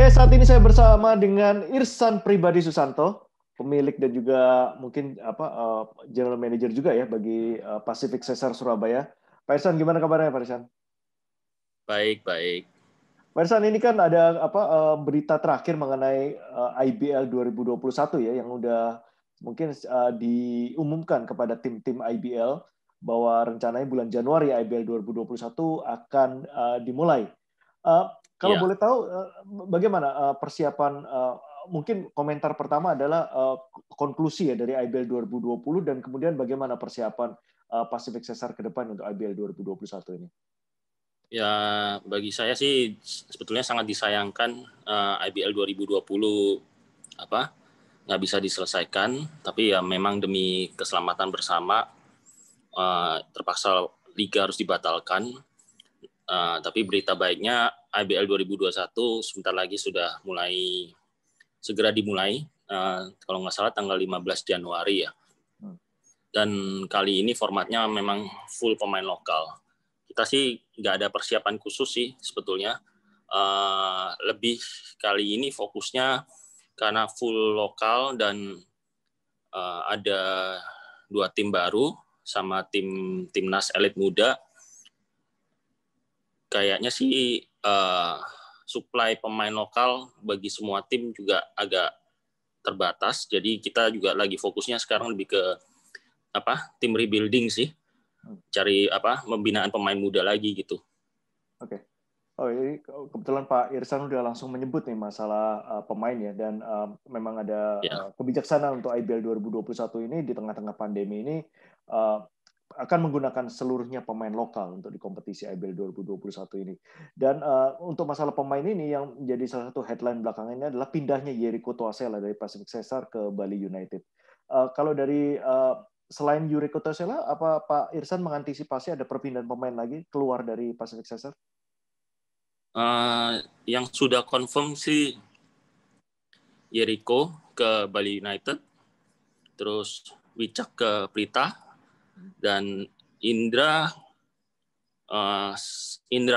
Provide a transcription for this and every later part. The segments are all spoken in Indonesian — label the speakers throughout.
Speaker 1: Oke, saat ini saya bersama dengan Irsan Pribadi Susanto, pemilik dan juga mungkin general manager juga ya bagi Pacific Cesar Surabaya. Pak Irsan, gimana kabarnya Pak Irsan?
Speaker 2: Baik, baik.
Speaker 1: Pak Irsan, ini kan ada berita terakhir mengenai IBL 2021 ya, yang udah mungkin diumumkan kepada tim-tim IBL bahwa rencananya bulan Januari IBL 2021 akan dimulai. Kalau
Speaker 2: Ya,
Speaker 1: boleh tahu, bagaimana persiapan? Mungkin komentar pertama adalah konklusi ya dari IBL 2020 dan kemudian bagaimana persiapan Pacific Cesar ke depan untuk IBL 2021 ini?
Speaker 2: ya bagi saya sih sebetulnya sangat disayangkan IBL 2020 nggak bisa diselesaikan, tapi ya memang demi keselamatan bersama terpaksa liga harus dibatalkan. Tapi berita baiknya IBL 2021 sebentar lagi sudah segera dimulai, kalau nggak salah tanggal 15 Januari ya. Dan kali ini formatnya memang full pemain lokal. Kita sih nggak ada persiapan khusus sih sebetulnya. Lebih kali ini fokusnya karena full lokal dan ada 2 tim baru sama timnas elit muda. Kayaknya sih supply pemain lokal bagi semua tim juga agak terbatas. Jadi kita juga lagi fokusnya sekarang lebih ke tim rebuilding sih, cari pembinaan pemain muda lagi gitu.
Speaker 1: Oke. Oh, ini kebetulan Pak Irsan udah langsung menyebut nih masalah pemain ya, dan memang ada
Speaker 2: Ya,
Speaker 1: kebijaksanaan untuk IBL 2021 ini di tengah-tengah pandemi ini uh, akan menggunakan seluruhnya pemain lokal untuk di kompetisi IBL 2021 ini. Dan untuk masalah pemain ini yang menjadi salah satu headline belakangan ini adalah pindahnya Yeriko Toasela dari Pacific Cesar ke Bali United. Kalau dari selain Yeriko Toasela, apa Pak Irsan mengantisipasi ada perpindahan pemain lagi keluar dari Pacific Cesar?
Speaker 2: yang sudah confirm sih Yeriko ke Bali United, terus Wicak ke Pelita, dan Indra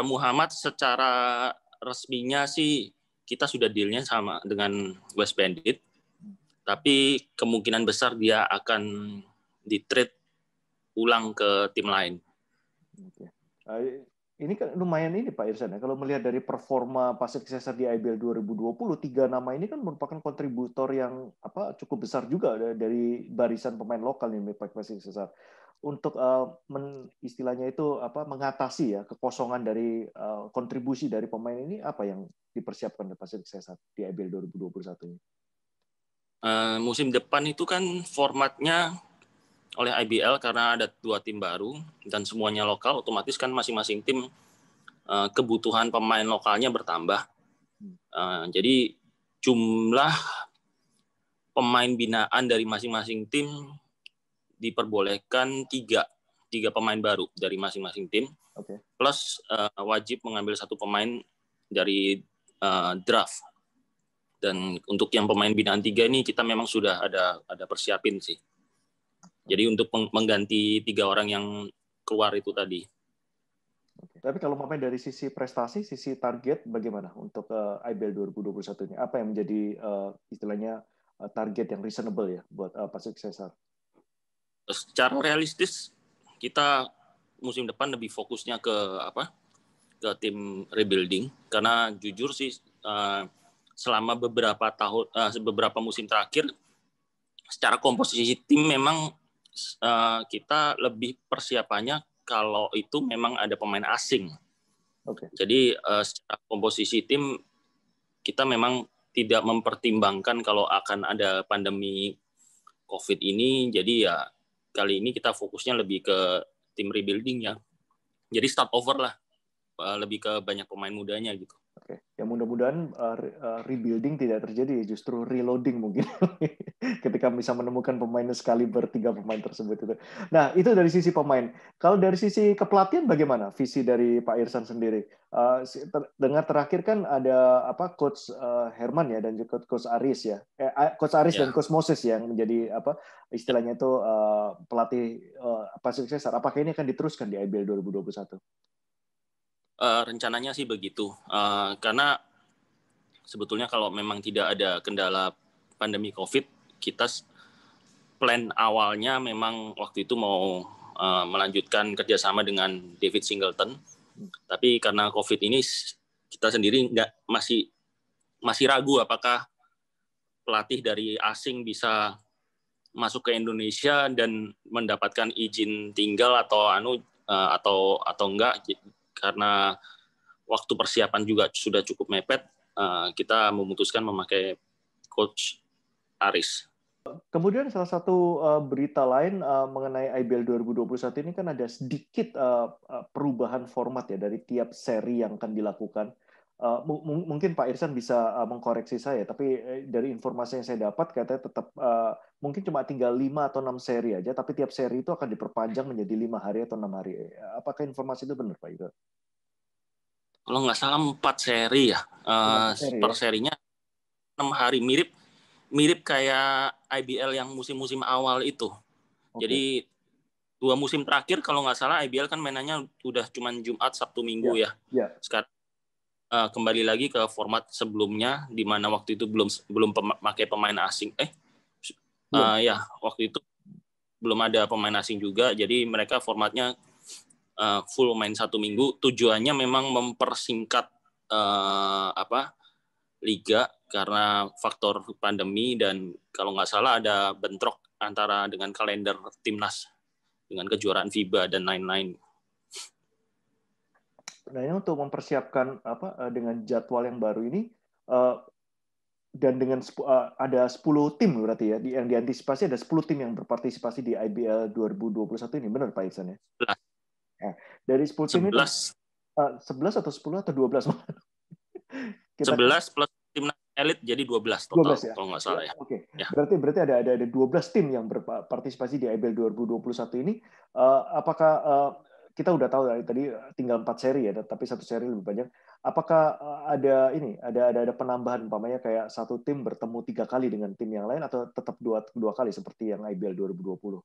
Speaker 2: Muhammad secara resminya sih kita sudah dealnya sama dengan West Bandit, tapi kemungkinan besar dia akan di-trade ulang ke tim lain.
Speaker 1: Oke. Ini kan lumayan ini Pak Irsan ya. Kalau melihat dari performa Pacific Cesar di IBL 2020, 3 nama ini kan merupakan kontributor yang cukup besar juga dari barisan pemain lokal nih Pacific Cesar. Untuk istilahnya itu mengatasi ya kekosongan dari kontribusi dari pemain ini, apa yang dipersiapkan oleh Pacific Cesar di IBL 2021 ini?
Speaker 2: Musim depan itu kan formatnya oleh IBL karena ada 2 tim baru dan semuanya lokal, otomatis kan masing-masing tim kebutuhan pemain lokalnya bertambah. Jadi jumlah pemain binaan dari masing-masing tim diperbolehkan tiga pemain baru dari masing-masing tim,
Speaker 1: Okay.
Speaker 2: plus wajib mengambil 1 pemain dari draft. Dan untuk yang pemain binaan 3 ini kita memang sudah ada persiapin sih. Jadi untuk mengganti 3 orang yang keluar itu tadi.
Speaker 1: Oke. Tapi kalau pemain dari sisi prestasi, sisi target, bagaimana untuk IBL 2021 ini? Apa yang menjadi istilahnya target yang reasonable ya buat Pacific Cesar?
Speaker 2: Secara realistis kita musim depan lebih fokusnya ke tim rebuilding, karena jujur sih selama beberapa musim terakhir secara komposisi tim memang kita lebih persiapannya kalau itu memang ada pemain asing.
Speaker 1: Okay.
Speaker 2: Jadi secara komposisi tim kita memang tidak mempertimbangkan kalau akan ada pandemi COVID ini. Jadi ya kali ini kita fokusnya lebih ke tim rebuilding ya. Jadi start over lah, lebih ke banyak pemain mudanya gitu.
Speaker 1: Oke, ya mudah-mudahan rebuilding tidak terjadi, justru reloading mungkin ketika bisa menemukan pemain sekali 3 pemain tersebut itu. Nah, itu dari sisi pemain. Kalau dari sisi kepelatihan bagaimana visi dari Pak Irsan sendiri? Dengar terakhir kan ada Coach Herman ya dan juga Coach Aris ya. Coach Aris dan Coach Moses yang menjadi istilahnya itu pelatih Pacific Cesar. Apakah ini akan diteruskan di IBL 2021?
Speaker 2: Rencananya sih begitu, karena sebetulnya kalau memang tidak ada kendala pandemi COVID, kita plan awalnya memang waktu itu mau melanjutkan kerjasama dengan David Singleton, tapi karena COVID ini kita sendiri masih ragu apakah pelatih dari asing bisa masuk ke Indonesia dan mendapatkan izin tinggal atau enggak, karena waktu persiapan juga sudah cukup mepet. Kita memutuskan memakai coach Aris.
Speaker 1: Kemudian salah satu berita lain mengenai IBL 2021 ini kan ada sedikit perubahan format ya dari tiap seri yang akan dilakukan. Mungkin Pak Irsan bisa mengkoreksi saya, tapi dari informasi yang saya dapat katanya tetap mungkin cuma tinggal 5 atau 6 seri aja, tapi tiap seri itu akan diperpanjang menjadi 5 hari atau 6 hari. Apakah informasi itu benar, Pak Irsan?
Speaker 2: Kalau nggak salah 4 seri ya. Per serinya 6 hari, mirip kayak IBL yang musim-musim awal itu. Okay. Jadi 2 musim terakhir kalau nggak salah IBL kan mainannya udah cuma Jumat, Sabtu, Minggu ya. Sekarang kembali lagi ke format sebelumnya, di mana waktu itu belum pakai pemain asing. Waktu itu belum ada pemain asing juga. Jadi mereka formatnya full main 1 minggu. Tujuannya memang mempersingkat liga karena faktor pandemi, dan kalau nggak salah ada bentrok antara dengan kalender timnas dengan kejuaraan FIBA dan lain-lain.
Speaker 1: Nah, ini untuk mempersiapkan dengan jadwal yang baru ini dan dengan ada 10 tim berarti ya, yang diantisipasi ada 10 tim yang berpartisipasi di IBL 2021 ini, benar Pak Irsan ya?
Speaker 2: 11.
Speaker 1: Nah, dari 10 tim
Speaker 2: 11.
Speaker 1: ini 11 atau 10 atau 12?
Speaker 2: 11 plus timnas elit jadi 12 total 12, ya? Kalau nggak salah ya.
Speaker 1: Oke. Ya. Berarti ada 12 tim yang berpartisipasi di IBL 2021 ini. Apakah kita udah tahu tadi tinggal 4 seri ya, tapi 1 seri lebih banyak. Apakah ada penambahan, umpamanya kayak satu tim bertemu 3 kali dengan tim yang lain, atau tetap dua kali seperti yang IBL 2020?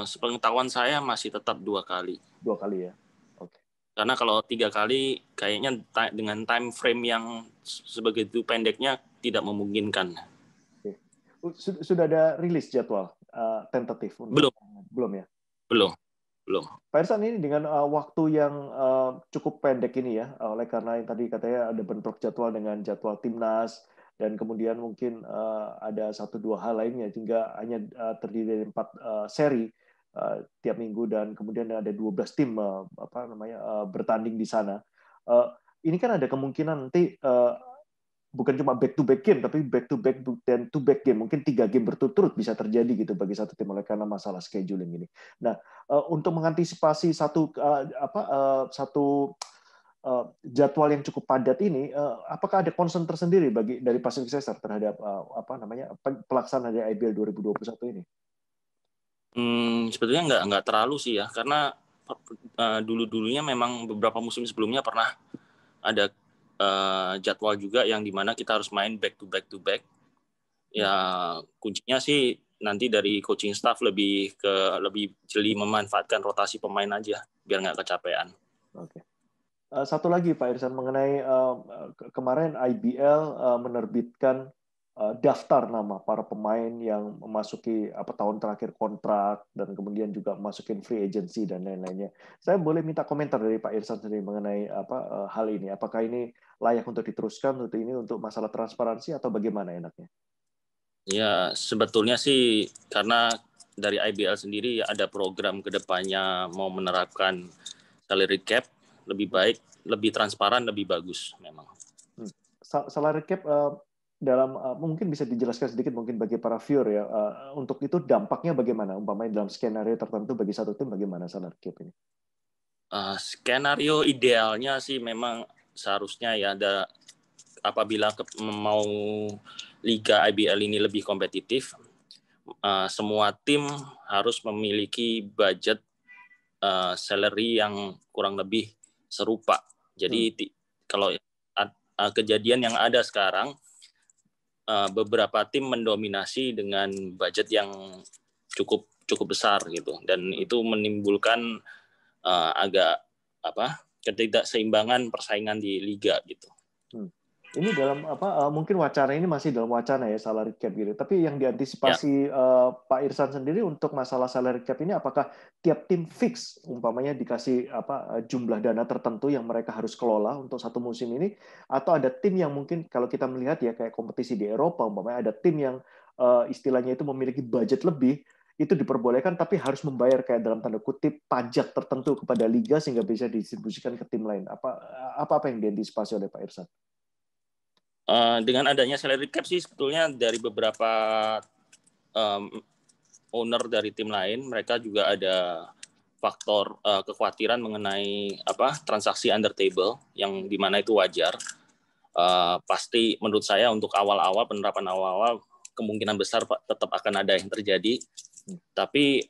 Speaker 2: Sepengetahuan saya masih tetap 2 kali.
Speaker 1: 2 kali ya. Oke.
Speaker 2: Karena kalau 3 kali kayaknya dengan time frame yang sebegitu pendeknya tidak memungkinkan.
Speaker 1: Oke. Sudah ada rilis jadwal tentatif? Belum ya?
Speaker 2: Belum.
Speaker 1: Pak Irsan, ini dengan waktu yang cukup pendek ini ya, oleh karena yang tadi katanya ada bentrok jadwal dengan jadwal timnas, dan kemudian mungkin ada 1-2 hal lainnya, sehingga hanya terdiri dari 4 seri tiap minggu, dan kemudian ada 12 tim bertanding di sana. Ini kan ada kemungkinan nanti bukan cuma back-to-back game, tapi back-to-back dan to-back game. Mungkin 3 game berturut-turut bisa terjadi gitu bagi satu tim oleh karena masalah scheduling ini. Nah, untuk mengantisipasi satu jadwal yang cukup padat ini, apakah ada concern tersendiri dari Pacific Caesar terhadap pelaksanaan dari IBL 2021 ini?
Speaker 2: Sebetulnya nggak terlalu sih ya, karena dulunya memang beberapa musim sebelumnya pernah ada jadwal juga yang dimana kita harus main back to back. Ya kuncinya sih nanti dari coaching staff lebih jeli memanfaatkan rotasi pemain aja biar nggak kecapean.
Speaker 1: Oke. Satu lagi Pak Irsan, mengenai kemarin IBL menerbitkan daftar nama para pemain yang memasuki tahun terakhir kontrak, dan kemudian juga masukin free agency dan lain-lainnya. Saya boleh minta komentar dari Pak Irsan sendiri mengenai hal ini. Apakah ini layak untuk diteruskan untuk masalah transparansi, atau bagaimana enaknya?
Speaker 2: Ya, sebetulnya sih karena dari IBL sendiri ada program kedepannya mau menerapkan salary cap, lebih baik, lebih transparan, lebih bagus memang.
Speaker 1: Salary cap dalam mungkin bisa dijelaskan sedikit mungkin bagi para viewer ya, untuk itu dampaknya bagaimana, umpamanya dalam skenario tertentu bagi satu tim, bagaimana salary cap ini?
Speaker 2: Skenario idealnya sih memang seharusnya ya ada, apabila mau liga IBL ini lebih kompetitif, semua tim harus memiliki budget salary yang kurang lebih serupa. Jadi kalau kejadian yang ada sekarang, beberapa tim mendominasi dengan budget yang cukup besar gitu, dan itu menimbulkan agak ketidakseimbangan persaingan di liga gitu.
Speaker 1: Ini dalam mungkin wacana ini masih dalam wacana ya salary cap gitu. Tapi yang
Speaker 2: Ya,
Speaker 1: diantisipasi Pak Irsan sendiri untuk masalah salary cap ini apakah tiap tim fix umpamanya dikasih jumlah dana tertentu yang mereka harus kelola untuk satu musim ini, atau ada tim yang mungkin kalau kita melihat ya kayak kompetisi di Eropa umpamanya ada tim yang istilahnya itu memiliki budget lebih, itu diperbolehkan tapi harus membayar kayak dalam tanda kutip pajak tertentu kepada liga sehingga bisa didistribusikan ke tim lain. Apa yang diantisipasi oleh Pak Irsan?
Speaker 2: dengan adanya salary cap sih sebetulnya dari beberapa owner dari tim lain, mereka juga ada faktor kekhawatiran mengenai transaksi under table yang dimana itu wajar. Pasti menurut saya untuk awal-awal penerapan awal-awal kemungkinan besar tetap akan ada yang terjadi. Tapi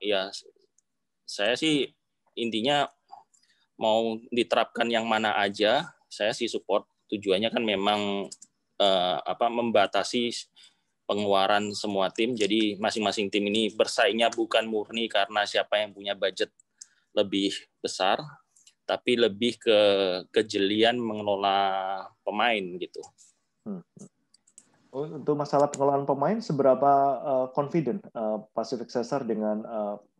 Speaker 2: ya saya sih intinya mau diterapkan yang mana aja, saya sih support. Tujuannya kan memang membatasi pengeluaran semua tim. Jadi masing-masing tim ini bersaingnya bukan murni karena siapa yang punya budget lebih besar, tapi lebih ke kejelian mengelola pemain gitu.
Speaker 1: Untuk masalah pengelolaan pemain, seberapa confident Pacific Cesar dengan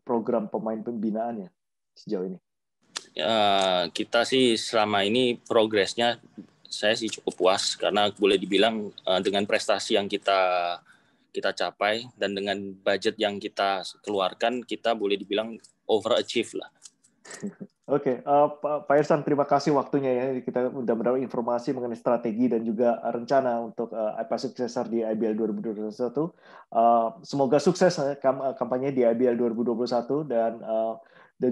Speaker 1: program pemain pembinaannya sejauh ini?
Speaker 2: Kita sih selama ini progresnya saya sih cukup puas karena boleh dibilang dengan prestasi yang kita capai dan dengan budget yang kita keluarkan, kita boleh dibilang overachieve lah.
Speaker 1: Oke, Pak Irsan, terima kasih waktunya ya. Kita sudah mendapat informasi mengenai strategi dan juga rencana untuk Pacific Cesar di IBL 2021. Semoga sukses kampanye di IBL 2021 dan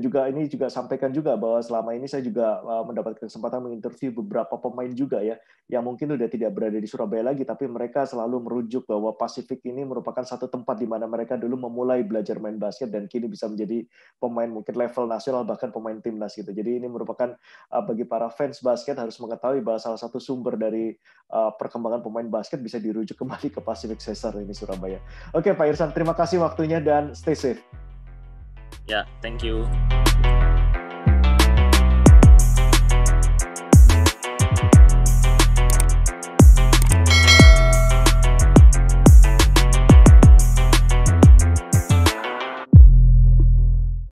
Speaker 1: juga ini juga sampaikan juga bahwa selama ini saya juga mendapat kesempatan menginterview beberapa pemain juga ya yang mungkin sudah tidak berada di Surabaya lagi, tapi mereka selalu merujuk bahwa Pasifik ini merupakan satu tempat di mana mereka dulu memulai belajar main basket dan kini bisa menjadi pemain mungkin level nasional bahkan pemain timnas gitu. Jadi ini merupakan bagi para fans basket harus mengetahui bahwa salah satu sumber dari perkembangan pemain basket bisa dirujuk kembali ke Pacific Cesar ini Surabaya. Oke Pak Irsan, terima kasih waktunya dan stay safe.
Speaker 2: Ya, thank you.